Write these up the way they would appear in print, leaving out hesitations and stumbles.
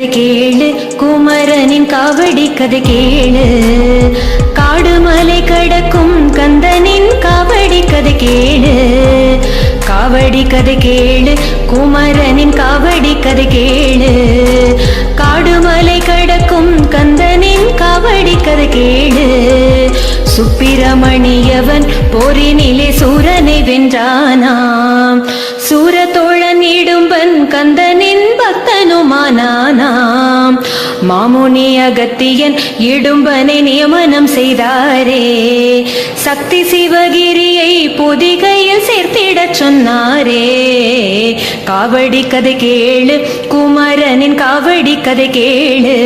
கேளு குமரனின் காவடி கதை கேளு, காடுமலை கடக்கும் கந்தனின் காவடி கதை கேளு, காவடி கதை கேளு குமரனின் காவடி கதை கேளு, காடுமலை கடக்கும் கந்தனின் காவடி கதை கேளு. சுப்பிரமணியவன் போரினிலே சூரனை வென்றானாம், சூரத்தோழன் இடும்பன் கந்தனின் பக்தனுமானானாம். மாமுனி அகத்தியன் இடும்பனை நியமனம் செய்தாரே, சக்தி சிவகிரியை பொதிகையில் சேர்த்திடச் சொன்னாரே. காவடி கதை கேளு குமரனின் காவடி கதை கேளு,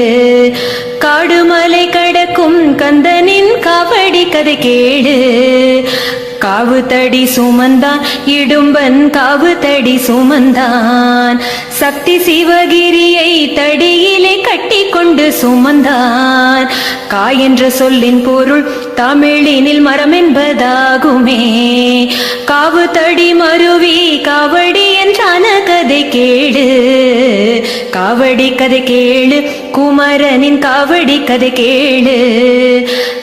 காடுமலை கடக்கும் கந்தனின் காவடி கதை கேளு. காவு தடி சுமந்தான் இடும்பன் காவு தடி சுமந்தான், சக்தி சிவகிரியை தடியிலே கட்டி கொண்டு சுமந்தான். காய் என்ற சொல்லின் பொருள் தமிழினில் மரம் என்பதாகுமே, காவு தடி மருவி காவடி என்றான கதை கேளு, காவடி கதை கேளு குமரனின் காவடி கதை கேளு,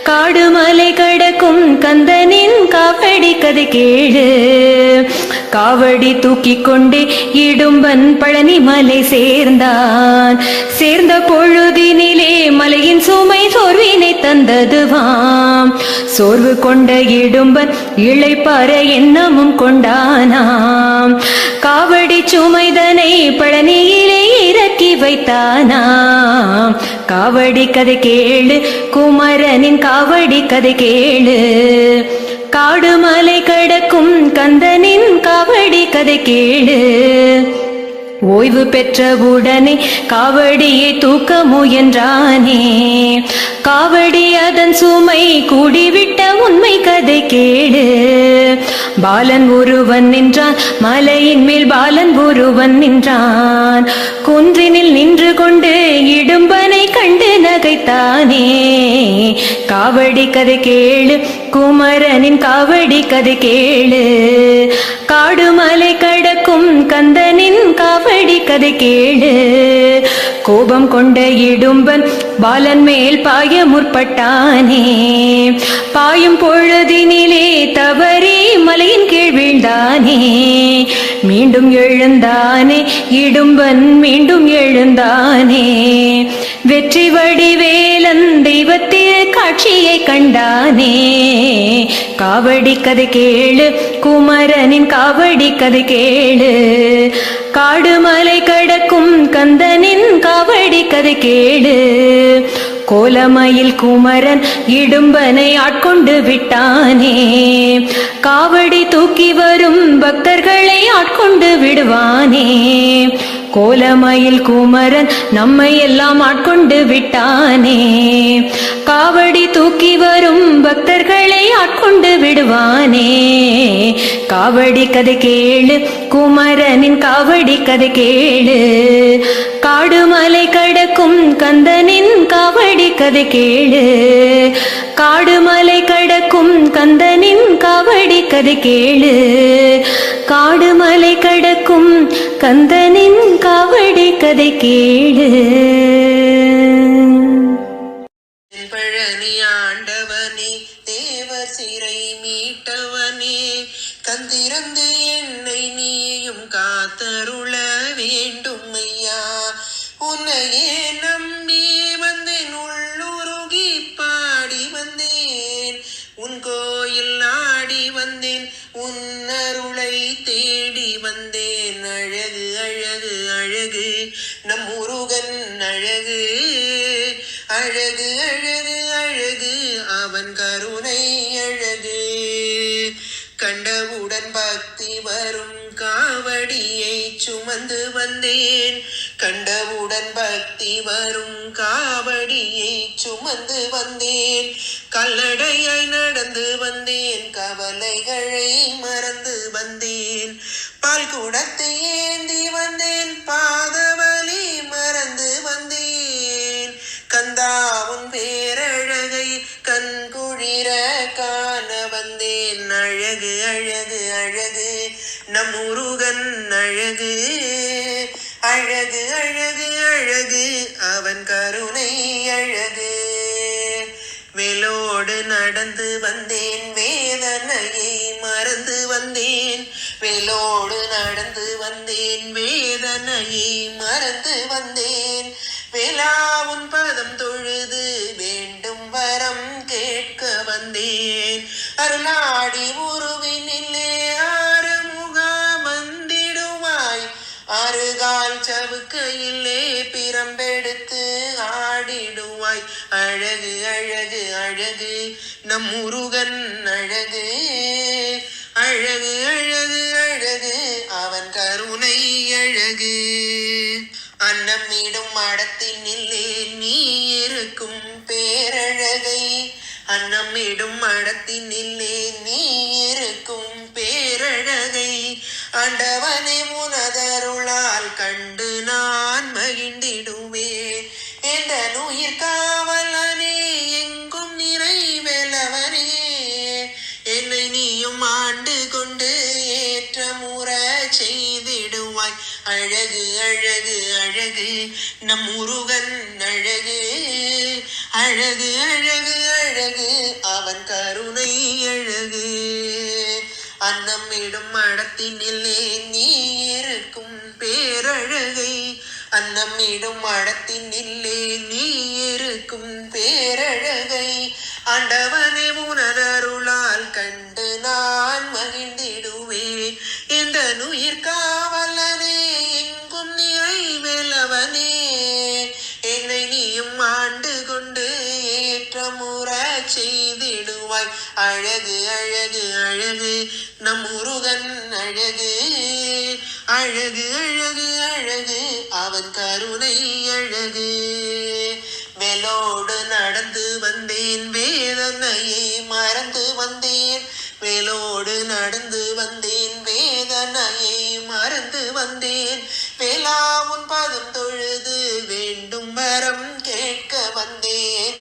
காடுமலை கடக்கும் கந்தனின் காவடி கதை கேளு. காவடி தூக்கி கொண்டு இடும்பன் பழனி மலை சேர்ந்தான், சேர்ந்த பொழுதினிலே மலையின் சுமை சோர்வினை தந்ததுவாம். சோர்வு கொண்ட இடும்பன் இளைப்பாற எண்ணமும் கொண்டானாம், காவடி சுமைதனை பழனியிலே இறக்கி வைத்தானாம். காவடி கதை கேளு குமரனின் காவடி கதை கேளு, காடுமலை கடக்கும் கந்தனின் காவடி கதை கேளு. ஓய்வு பெற்றவுடனே காவடியை தூக்க முயன்றானே, காவடி அதன் சுமை கூடிவிட்ட உண்மை கதை கேளு. பாலன் ஒருவன் நின்றான், மலையின் மேல் பாலன் ஒருவன் நின்றான், குன்றினில் நின்று கொண்டு இடும்பனை கண்டு நகைத்தானே. காவடி கதை கேளு குமரனின் காவடி கதை கேளு, காடுமலை கடக்கும் கந்தனின் காவடி கதை கேளு. கோபம் கொண்ட இடும்பன் பாலன் மேல் பாய முற்பட்டானே, பாயும் பொழுதினிலே தவறி மலையின் கீழ் வீழ்ந்தானே. மீண்டும் எழுந்தானே இடும்பன் மீண்டும் எழுந்தானே, வெற்றி வடிவேலன் தெய்வத்திரு காட்சியை கண்டானே. காவடி கதை கேளு குமரனின் காவடி கதை கேளு, காடுமலை கடக்கும் கந்தனின் காவடி கதை கேளு. கோலமயில் குமரன் இடும்பனை ஆட்கொண்டு விட்டானே, காவடி தூக்கி வரும் பக்தர்களை ஆட்கொண்டு விடுவானே. கோலமயில் குமரன் நம்மை எல்லாம் ஆட்கொண்டு விட்டானே, காவடி தூக்கி வரும் பக்தர்களை ஆட்கொண்டு விடுவானே. காவடி கதை கேளு குமரனின் காவடி கதை கேளு, காடுமலை கடக்கும் கந்தனின் காவடி கதை கேளு, காடுமலை கடக்கும் கந்தனின் காவடி கதை கேளு, காடுமலை கடக்கும் கந்தனின் காவடி கதை கேளு. பழனி ஆண்டவனே, தேவர் சிறை மீட்டவனே, கந்திருந்து என்னை நீயும் காத்தருள வேண்டும் ஐயா. உன்னையே நம்பி வந்தேன், உள்ளுருகி பாடி வந்தேன், உன் கோயில் நாடி வந்தேன், உன் அருளை தேடி வந்தேன். அழகு அழகு அழகு நம் முருகன் அழகு, அழகு அழகு அழகு அவன் கருணை அழகு. கண்டவுடன் பக்தி வரும் காவடியை சுமந்து வந்தேன், கண்டவுடன் பக்தி வரும் காவடியை சுமந்து வந்தேன். கல்லடையாய் நடந்து வந்தேன், கவலைகளை மறந்து வந்தேன், பால் குடத்தை ஏந்தி வந்தேன், பாதவலி மறந்து வந்தேன். கந்தாவும் பேரழகை கண்குளிர காண வந்தேன். அழகு அழகு அழகு நம் முருகன் அழகு, அழகு அழகு அழகு அவன் கருணை அழகு. வேலோடு நடந்து வந்தேன் வேதனையை மறந்து வந்தேன். வேலோடு நடந்து வந்தேன் வேதனையை மறந்து வந்தேன். வேளாவுன் பதம் தொழுது வேண்டும் வரம் கேட்க வந்தேன். அருளாடி உருவினிலே ஆறுமுகா வந்திடுவாய். ஆறுகால் சவுக்கையிலே பிரம்பெடுத்து ஆடிடுவாய். அழகு அழகு அழகு நம் முருகன் அழகு. அழகு அழகு அழகு அவன் கருணை அழகு. அன்னமிடும் மடத்தினிலே நீ இருக்கும் பேரழகை. அன்னமிடும் மடத்தினிலே நீ இருக்கும் பேரழகை. ஆண்டவனே உனதருளால் கண்டு நான் மகிழ்ந்திடுவேன். எந்த உயிர் காவலனே எங்கும் நிறைவேலவனே. என்னை நீயும் ஆண்டு கொண்டு ஏற்றமுற செய்திடுவாய். அழகு அழகு அழகு நம் முருகன் அழகு. அழகு அழகு அழகு அவன் கருணை அழகு. அன்னமிடும் மடத்தினிலே நீ இருக்கும் பேரழகை. அன்னமிடும் மடத்தினிலே நீ இருக்கும் பேரழகை. ஆண்டவனே உனதருளால் கண்டு நான் மகிழ்ந்திடுவேன். இந்த உயிர் காவலனே எங்கும் நிறைவேலவனே. என்னை நீயும் ஆண்டு கொண்டு ஏற்றமுற செய்திடுவாய். அழகு அழகு அழகு நம் முருகன் அழகு. அழகு அழகு அழகு அவன் கருணை அழகு. வேலோடு நடந்து வந்தேன் வேதனையை மறந்து வந்தேன். வேலோடு நடந்து வந்தேன் வேதனையை மறந்து வந்தேன். வேளாவும்